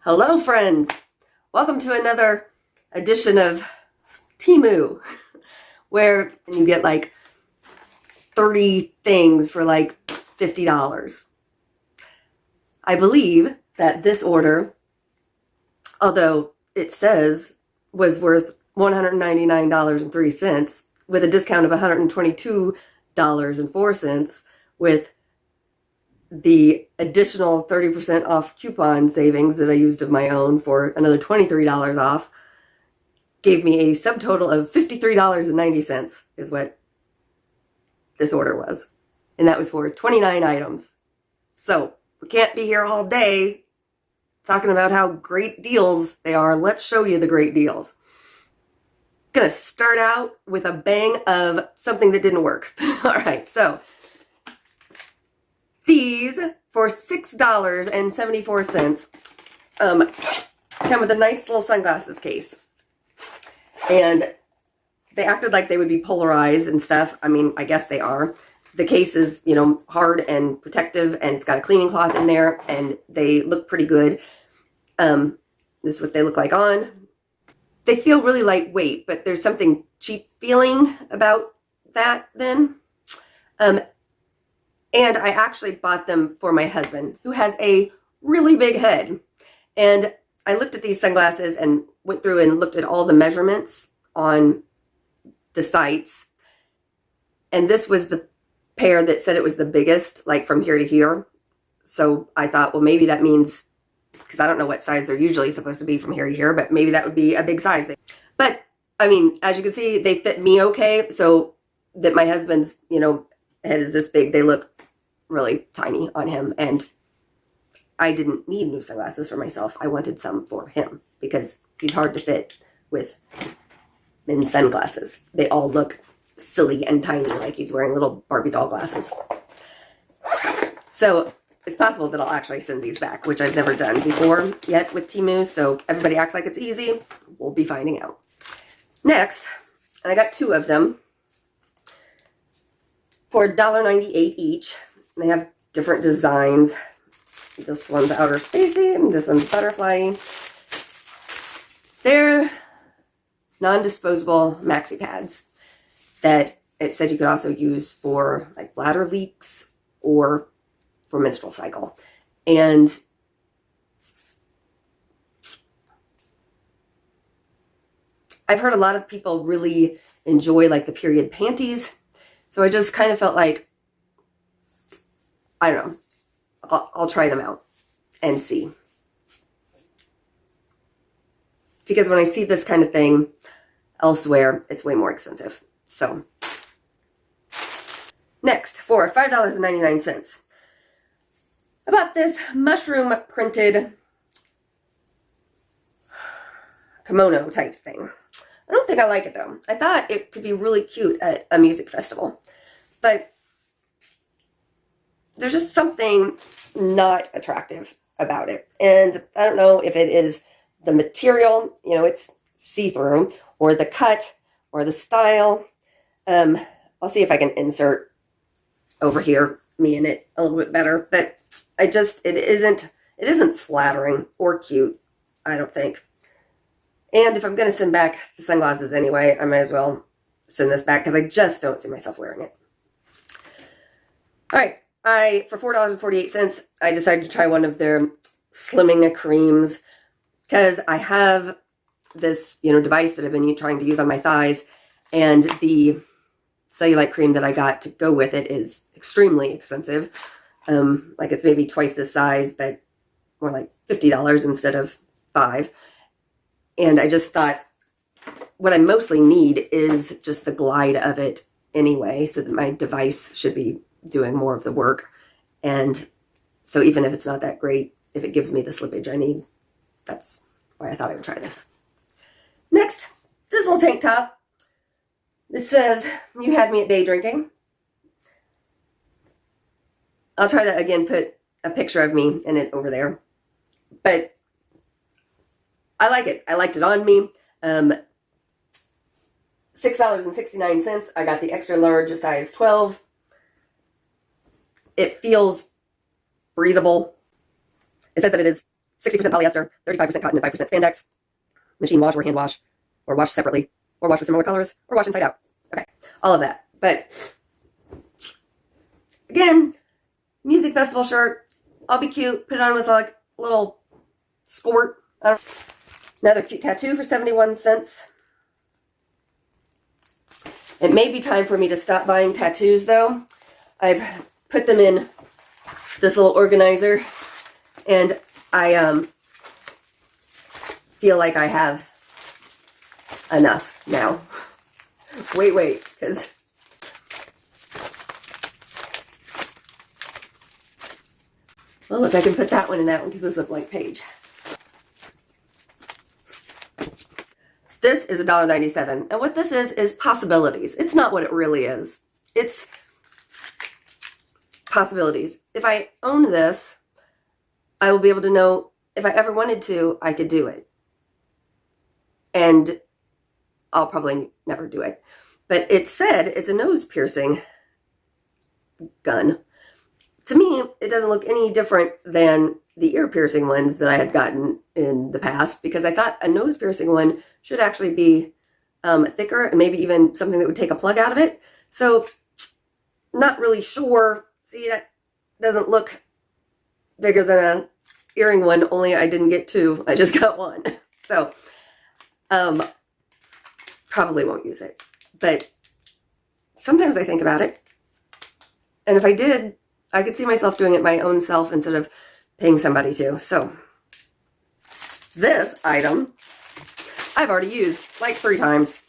Hello friends! Welcome to another edition of Temu, where you get like 30 things for like $50. I believe that this order, although it says was worth $199.03 with a discount of $122.04 with the additional 30% off coupon savings that I used of my own for another $23 off, gave me a subtotal of $53.90 is what this order was. And that was for 29 items. So we can't be here all day talking about how great deals they are. Let's show you the great deals. I'm gonna start out with a bang of something that didn't work. All right, so these for $6.74 come with a nice little sunglasses case. And they acted like they would be polarized and stuff. I mean, I guess they are. The case is, hard and protective, and it's got a cleaning cloth in there, and they look pretty good. This is what they look like on. They feel really lightweight, but there's something cheap feeling about that then. And I actually bought them for my husband, who has a really big head. And I looked at these sunglasses and went through and looked at all the measurements on the sites. And this was the pair that said it was the biggest, like from here to here. So I thought, well, maybe that means, because I don't know what size they're usually supposed to be from here to here, but maybe that would be a big size. But, I mean, as you can see, they fit me okay. So that my husband's, head is this big, they look really tiny on him, and I didn't need new sunglasses for myself. I wanted some for him because he's hard to fit with men's sunglasses. They all look silly and tiny, like he's wearing little Barbie doll glasses. So it's possible that I'll actually send these back, which I've never done before yet with Temu, so everybody acts like it's easy. We'll be finding out. Next, and I got two of them for $1.98 each. They have different designs. This one's outer spacey, and this one's butterfly. They're non-disposable maxi pads that it said you could also use for like bladder leaks or for menstrual cycle. And I've heard a lot of people really enjoy like the period panties. So I just kind of felt like, I don't know, I'll try them out and see. Because when I see this kind of thing elsewhere, it's way more expensive. So, next, for $5.99, I bought this mushroom printed kimono type thing. I don't think I like it though. I thought it could be really cute at a music festival, but there's just something not attractive about it. And I don't know if it is the material, it's see-through, or the cut, or the style. I'll see if I can insert over here me in it a little bit better, but it isn't flattering or cute, I don't think. And if I'm going to send back the sunglasses anyway, I might as well send this back because I just don't see myself wearing it. All right. For $4.48, I decided to try one of their slimming creams because I have this, device that I've been trying to use on my thighs, and the cellulite cream that I got to go with it is extremely expensive. Like it's maybe twice this size, but more like $50 instead of $5. And I just thought what I mostly need is just the glide of it anyway, so that my device should be doing more of the work. And so even if it's not that great, if it gives me the slippage I need, that's why I thought I would try this. Next, this little tank top. This says, "You had me at day drinking." I'll try to, again, put a picture of me in it over there. But I like it. I liked it on me. $6.69. I got the extra large, size 12. It feels breathable. It says that it is 60% polyester, 35% cotton, and 5% spandex. Machine wash or hand wash, or wash separately, or wash with similar colors, or wash inside out. Okay, all of that. But again, music festival shirt. I'll be cute. Put it on with like a little skirt. Another cute tattoo for 71 cents. It may be time for me to stop buying tattoos though. I've put them in this little organizer and I feel like I have enough now. Wait, because well, look, I can put that one in that one because this is a blank page. This is $1.97, and what this is possibilities. It's not what it really is. It's possibilities. If I own this, I will be able to know if I ever wanted to, I could do it. And I'll probably never do it. But it said it's a nose piercing gun. To me, it doesn't look any different than the ear piercing ones that I had gotten in the past, because I thought a nose piercing one should actually be thicker and maybe even something that would take a plug out of it. So not really sure. See, that doesn't look bigger than a earring one, only I didn't get two. I just got one. So probably won't use it. But sometimes I think about it. And if I did, I could see myself doing it my own self instead of paying somebody to. So this item I've already used like 3 times.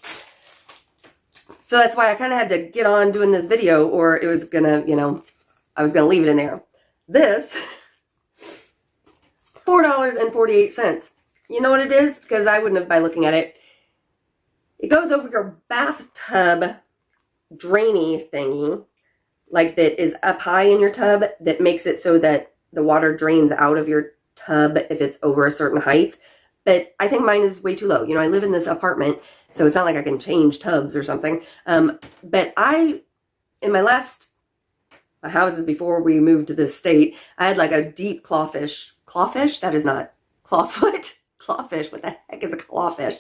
So that's why I kind of had to get on doing this video, or it was gonna, I was gonna leave it in there. This, $4.48. You know what it is? Because I wouldn't have by looking at it. It goes over your bathtub drainy thingy, like that is up high in your tub, that makes it so that the water drains out of your tub if it's over a certain height. But I think mine is way too low. I live in this apartment, so it's not like I can change tubs or something. But in my houses before we moved to this state, I had like a deep clawfish. Clawfish? That is not clawfoot. Clawfish. What the heck is a clawfish?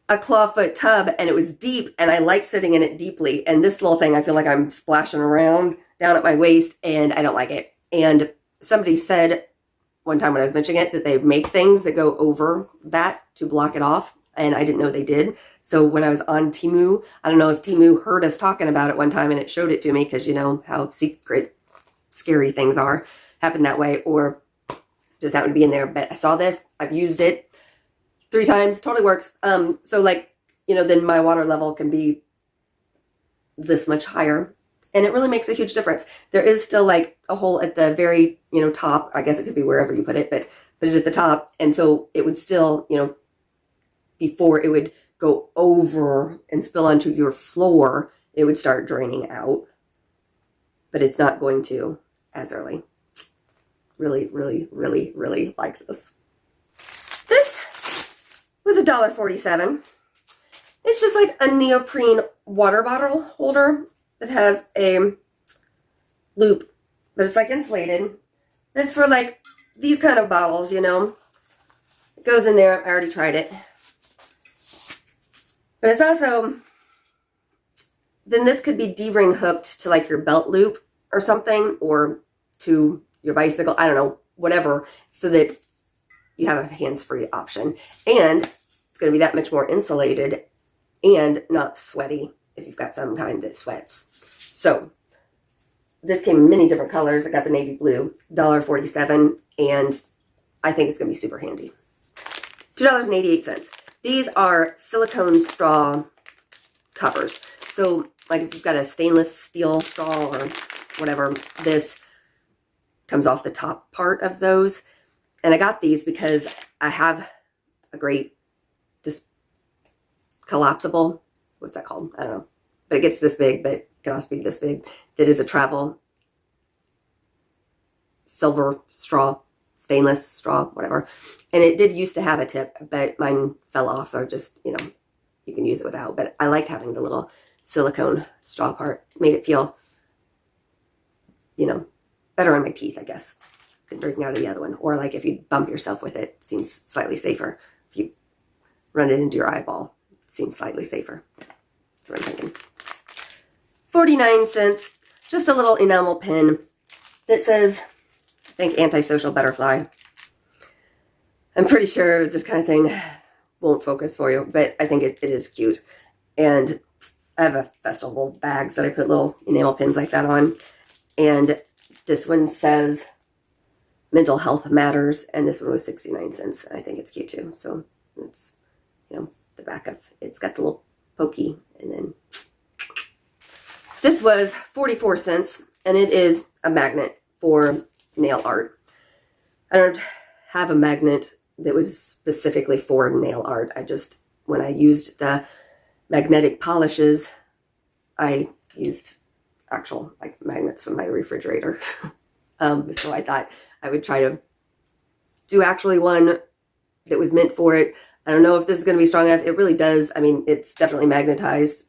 A clawfoot tub, and it was deep, and I liked sitting in it deeply. And this little thing, I feel like I'm splashing around down at my waist, and I don't like it. And somebody said one time when I was mentioning it that they make things that go over that to block it off, and I didn't know they did. So when I was on Temu, I don't know if Temu heard us talking about it one time and it showed it to me, because you know how secret, scary things are, happen that way, or just happened to be in there. But I saw this, I've used it 3 times, totally works. So like, then my water level can be this much higher, and it really makes a huge difference. There is still like a hole at the very, top. I guess it could be wherever you put it, but it's at the top. And so it would still, before it would go over and spill onto your floor, it would start draining out, but it's not going to as early. Really, really, really, really like this. Was $1.47. It's just like a neoprene water bottle holder that has a loop, but it's like insulated. It's for like these kind of bottles, It goes in there. I already tried it. But it's also, then this could be D-ring hooked to like your belt loop or something, or to your bicycle. I don't know, whatever, so that you have a hands-free option. And it's going to be that much more insulated and not sweaty if you've got some kind that sweats. So this came in many different colors. I got the navy blue, $1.47, and I think it's going to be super handy. $2.88. These are silicone straw covers. So like if you've got a stainless steel straw or whatever, this comes off the top part of those. And I got these because I have a great just collapsible, what's that called? I don't know. But it gets this big, but it can also be this big. That is a travel silver straw, stainless straw, whatever. And it did used to have a tip, but mine fell off. So I just, you can use it without. But I liked having the little silicone straw part. Made it feel, better on my teeth, I guess. than drinking out of the other one. Or like if you bump yourself with it, seems slightly safer. If you run it into your eyeball, it seems slightly safer. That's what I'm thinking. 49 cents, just a little enamel pin that says, I think, antisocial butterfly. I'm pretty sure this kind of thing won't focus for you, but I think it is cute. And I have a festival bags that I put little enamel pins like that on. And this one says mental health matters, and this one was 69 cents. I think it's cute too. So it's, you know, the back of it's got the little pokey, and then this was 44 cents, and it is a magnet for nail art. I don't have a magnet that was specifically for nail art. I just, when I used the magnetic polishes, I used actual like magnets from my refrigerator. So I thought I would try to do actually one that was meant for it. I don't know if this is going to be strong enough. It really does. I mean, it's definitely magnetized.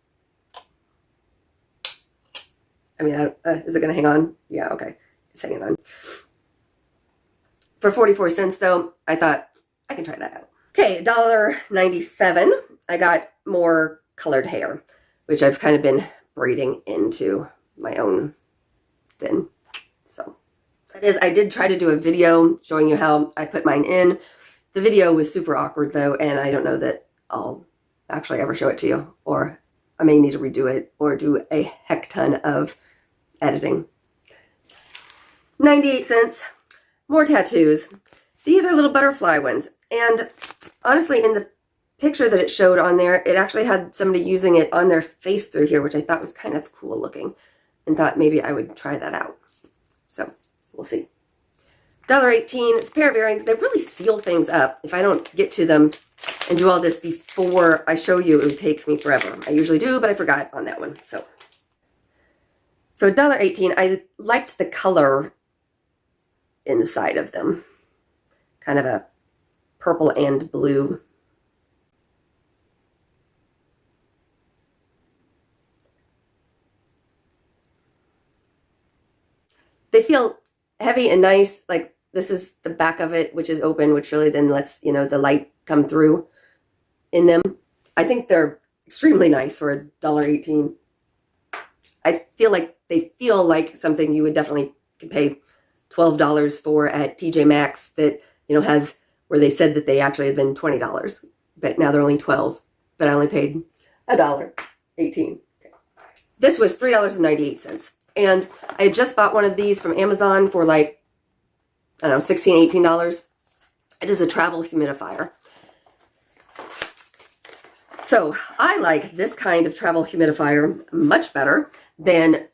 I mean, is it going to hang on? Yeah, okay. It's hanging on. For 44 cents, though, I thought I can try that out. Okay, $1.97. I got more colored hair, which I've kind of been braiding into my own thin. So that is, I did try to do a video showing you how I put mine in. The video was super awkward, though, and I don't know that I'll actually ever show it to you, or I may need to redo it or do a heck ton of editing. 98 cents. More tattoos. These are little butterfly ones. And honestly, in the picture that it showed on there, it actually had somebody using it on their face through here, which I thought was kind of cool looking, and thought maybe I would try that out. So we'll see. $1.18. It's a pair of earrings. They really seal things up. If I don't get to them and do all this before I show you, it would take me forever. I usually do, but I forgot on that one. So $1.18. I liked the color inside of them. Kind of a purple and blue. They feel heavy and nice. Like this is the back of it, which is open, which really then lets, you know, the light come through in them. I think they're extremely nice for $1.18. I feel like they feel like something you would definitely pay $12 for at TJ Maxx that, you know, has where they said that they actually had been $20, but now they're only $12. But I only paid $1.18. This was $3.98. And I had just bought one of these from Amazon for like, I don't know, $16, $18. It is a travel humidifier. So I like this kind of travel humidifier much better than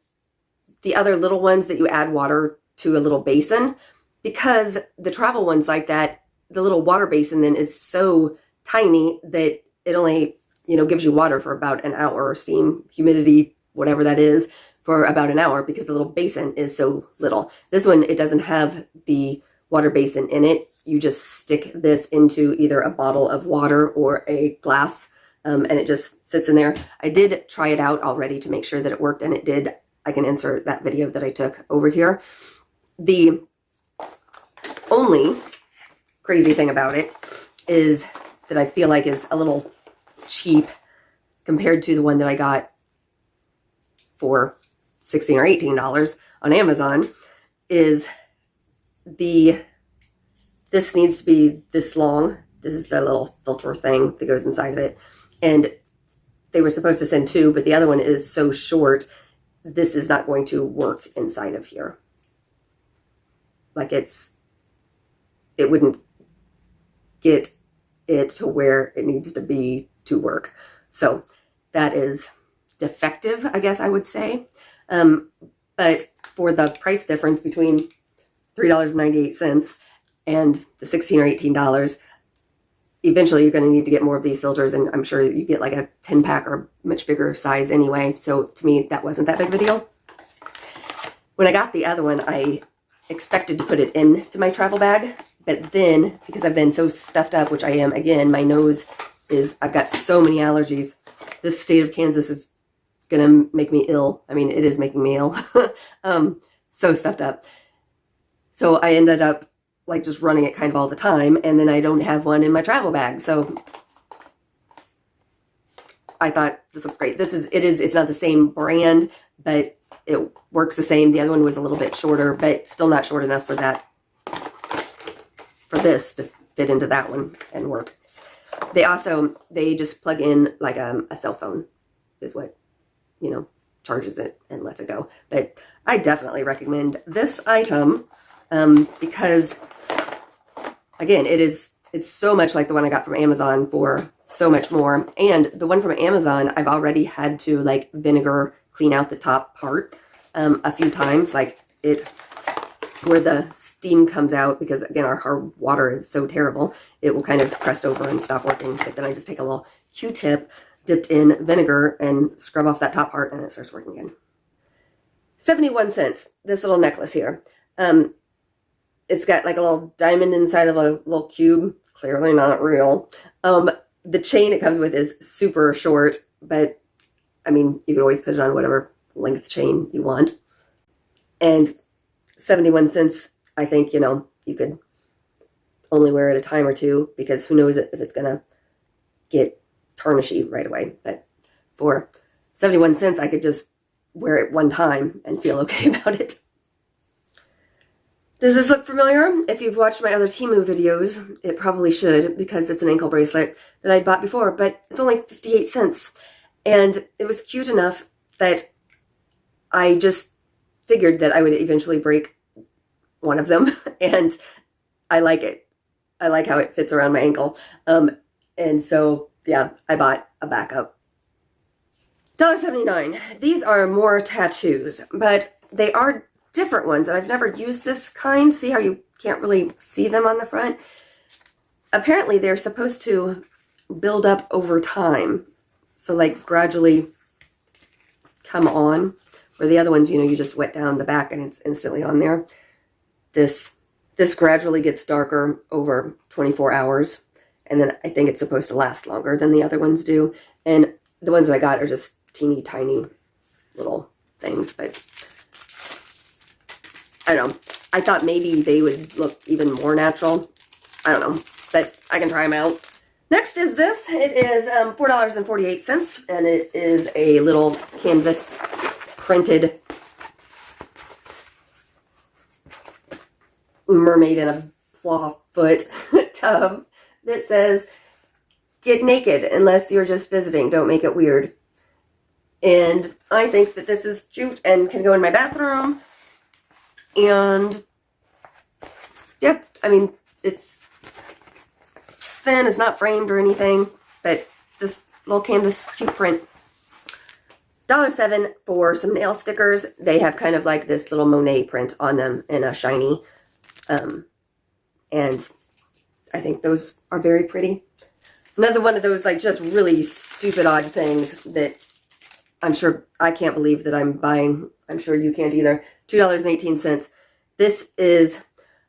the other little ones that you add water to a little basin, because the travel ones like that, the little water basin then is so tiny that it only, you know, gives you water for about an hour, or steam, humidity, whatever that is, for about an hour, because the little basin is so little. This one, it doesn't have the water basin in it. You just stick this into either a bottle of water or a glass, and it just sits in there. I did try it out already to make sure that it worked, and it did. I can insert that video that I took over here. The only crazy thing about it is that I feel like is a little cheap compared to the one that I got for $16 or $18 on Amazon, is this needs to be this long. This is the little filter thing that goes inside of it. And they were supposed to send two, but the other one is so short, this is not going to work inside of here. Like it wouldn't get it to where it needs to be to work. So that is defective, I guess I would say. But for the price difference between $3.98 and the $16 or $18, eventually you're going to need to get more of these filters, and I'm sure you get like a 10-pack or much bigger size anyway. So to me, that wasn't that big of a deal. When I got the other one, I expected to put it into my travel bag, but then because I've been so stuffed up, which I am, again, my nose is, I've got so many allergies. This state of Kansas is going to make me ill. I mean, it is making me ill. So stuffed up. So I ended up like just running it kind of all the time, and then I don't have one in my travel bag. So I thought this looked great. It's not the same brand, but it works the same. The other one was a little bit shorter, but still not short enough for this to fit into that one and work. They just plug in like a cell phone is what, charges it and lets it go. But I definitely recommend this item because, again, it's so much like the one I got from Amazon for so much more. And the one from Amazon, I've already had to like vinegar clean out the top part a few times, like where the steam comes out, because again, our hard water is so terrible, it will kind of crust over and stop working. But then I just take a little Q-tip dipped in vinegar and scrub off that top part, and it starts working again. 71 cents, this little necklace here. It's got like a little diamond inside of a little cube, clearly not real. The chain it comes with is super short, but I mean, you could always put it on whatever length chain you want. And 71 cents, I think, you could only wear it a time or two, because who knows if it's going to get tarnishy right away. But for 71 cents, I could just wear it one time and feel okay about it. Does this look familiar? If you've watched my other Temu videos, it probably should, because it's an ankle bracelet that I'd bought before, but it's only 58 cents. And it was cute enough that I just figured that I would eventually break one of them, and I like it. I like how it fits around my ankle. And so, yeah, I bought a backup. $1.79. These are more tattoos, but they are different ones, and I've never used this kind. See how you can't really see them on the front? Apparently, they're supposed to build up over time. So, like, gradually come on. Where the other ones, you just wet down the back and it's instantly on there. This gradually gets darker over 24 hours. And then I think it's supposed to last longer than the other ones do. And the ones that I got are just teeny tiny little things. But I don't know. I thought maybe they would look even more natural. I don't know. But I can try them out. Next is this. It is $4.48. And it is a little canvas printed mermaid in a clawfoot tub that says, "Get naked unless you're just visiting. Don't make it weird." And I think that this is cute and can go in my bathroom. And yep, I mean, it's thin, it's not framed or anything, but just little canvas cute print. $1.07 for some nail stickers. They have kind of like this little Monet print on them in a shiny. And I think those are very pretty. Another one of those like just really stupid odd things that I'm sure I can't believe that I'm buying. I'm sure you can't either. $2.18. This is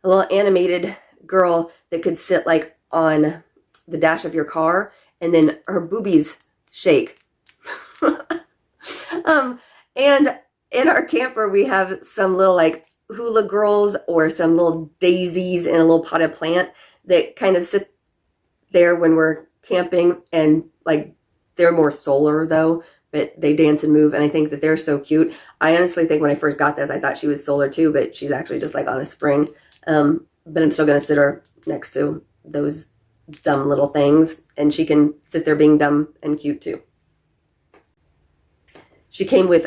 a little animated girl that could sit like on the dash of your car, and then her boobies shake. And in our camper, we have some little like hula girls or some little daisies in a little potted plant that kind of sit there when we're camping, and like they're more solar though, but they dance and move, and I think that they're so cute. I honestly think when I first got this, I thought she was solar too, but she's actually just like on a spring. But I'm still going to sit her next to those dumb little things, and she can sit there being dumb and cute too. She came with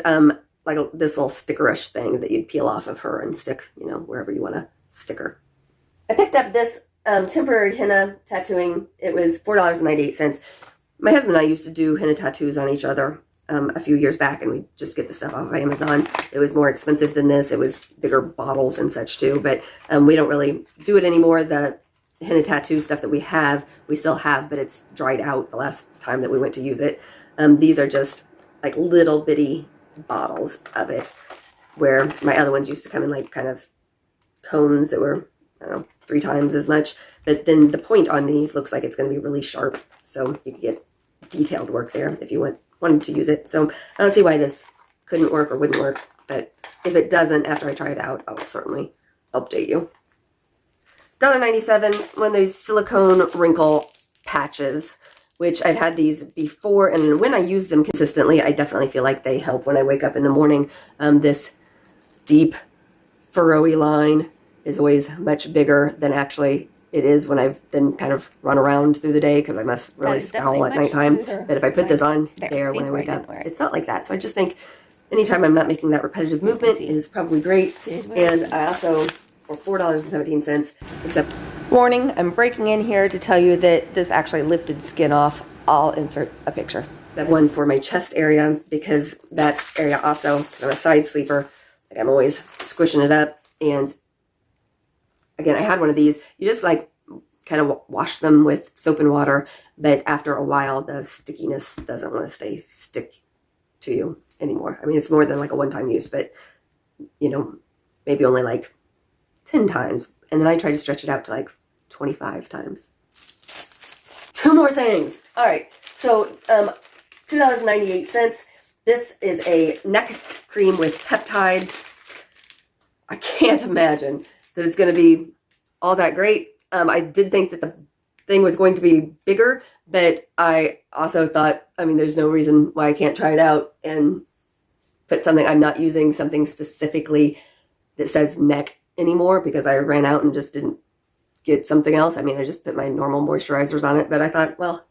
like this little stickerish thing that you'd peel off of her and stick, wherever you want to stick her. I picked up this temporary henna tattooing. It was $4.98. My husband and I used to do henna tattoos on each other a few years back, and we just get the stuff off of Amazon. It was more expensive than this. It was bigger bottles and such too, but we don't really do it anymore. The henna tattoo stuff that we still have, but it's dried out the last time that we went to use it. These are just like little bitty bottles of it, where my other ones used to come in like kind of cones that were, I don't know, 3 times as much. But then the point on these looks like it's going to be really sharp, so you can get detailed work there if you wanted to use it. So I don't see why this couldn't work or wouldn't work, but if it doesn't after I try it out, I'll certainly update you. $1.97, one of those silicone wrinkle patches, which I've had these before, and when I use them consistently, I definitely feel like they help when I wake up in the morning. This deep furrowy line is always much bigger than actually it is when I've been kind of run around through the day, because I must really scowl at nighttime. But if I put this on there when I wake up, it's not like that. So I just think anytime I'm not making that repetitive movement is probably great. And I also, for $4.17, except warning, I'm breaking in here to tell you that this actually lifted skin off. I'll insert a picture. That one for my chest area, because that area also, I'm a side sleeper, like I'm always squishing it up. And again, I had one of these. You just like kind of wash them with soap and water, but after a while, the stickiness doesn't want to stick to you anymore. I mean, it's more than like a one-time use, but you know, maybe only like 10 times. And then I try to stretch it out to like 25 times. Two more things. All right. So, $2.98. This is a neck cream with peptides. I can't imagine that it's going to be all that great. I did think that the thing was going to be bigger, but I also thought, I mean, there's no reason why I can't try it out and put something, I'm not using something specifically that says neck anymore, because I ran out and just didn't get something else. I mean, I just put my normal moisturizers on it, but I thought, well,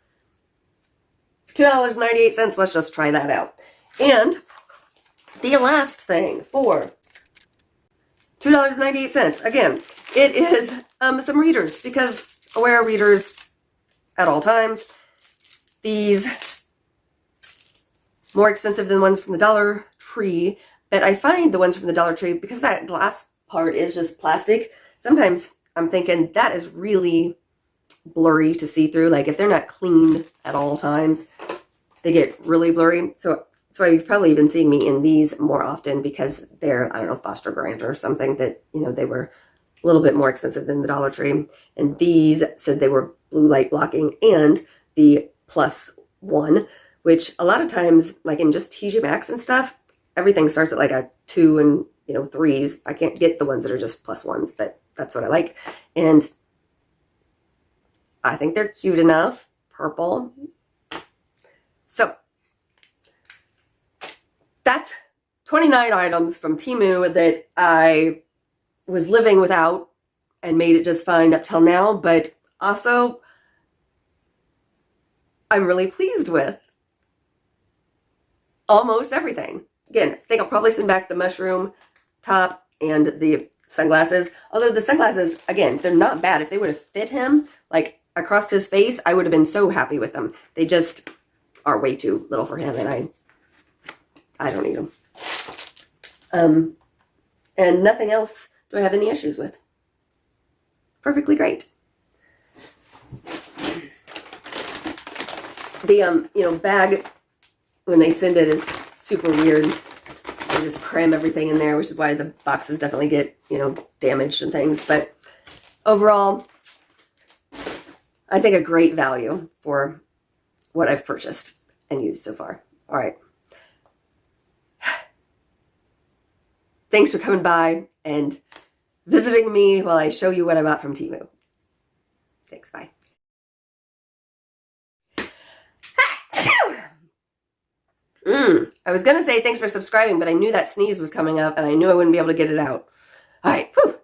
for $2.98, let's just try that out. And the last thing for $2.98, again, it is some readers, because I wear readers at all times. These more expensive than the ones from the Dollar Tree, but I find the ones from the Dollar Tree, because that glass part is just plastic, sometimes I'm thinking that is really blurry to see through. Like if they're not cleaned at all times, they get really blurry. So you've probably been seeing me in these more often, because they're, I don't know, Foster Grant or something, that, you know, they were a little bit more expensive than the Dollar Tree. And these said they were blue light blocking, and the +1, which a lot of times, like in just TJ Maxx and stuff, everything starts at like a 2 and, you know, 3s. I can't get the ones that are just +1s, but that's what I like. And I think they're cute enough. Purple. So that's 29 items from Temu that I was living without and made it just fine up till now, but also I'm really pleased with almost everything. Again, I think I'll probably send back the mushroom top and the sunglasses. Although the sunglasses, again, they're not bad. If they would have fit him, like across his face, I would have been so happy with them. They just are way too little for him, and I don't need them. And nothing else do I have any issues with. Perfectly great. The you know, bag when they send it is super weird. They just cram everything in there, which is why the boxes definitely get, you know, damaged and things. But overall, I think a great value for what I've purchased and used so far. All right. Thanks for coming by and visiting me while I show you what I bought from Temu. Thanks, bye. I was going to say thanks for subscribing, but I knew that sneeze was coming up and I knew I wouldn't be able to get it out. All right, whew.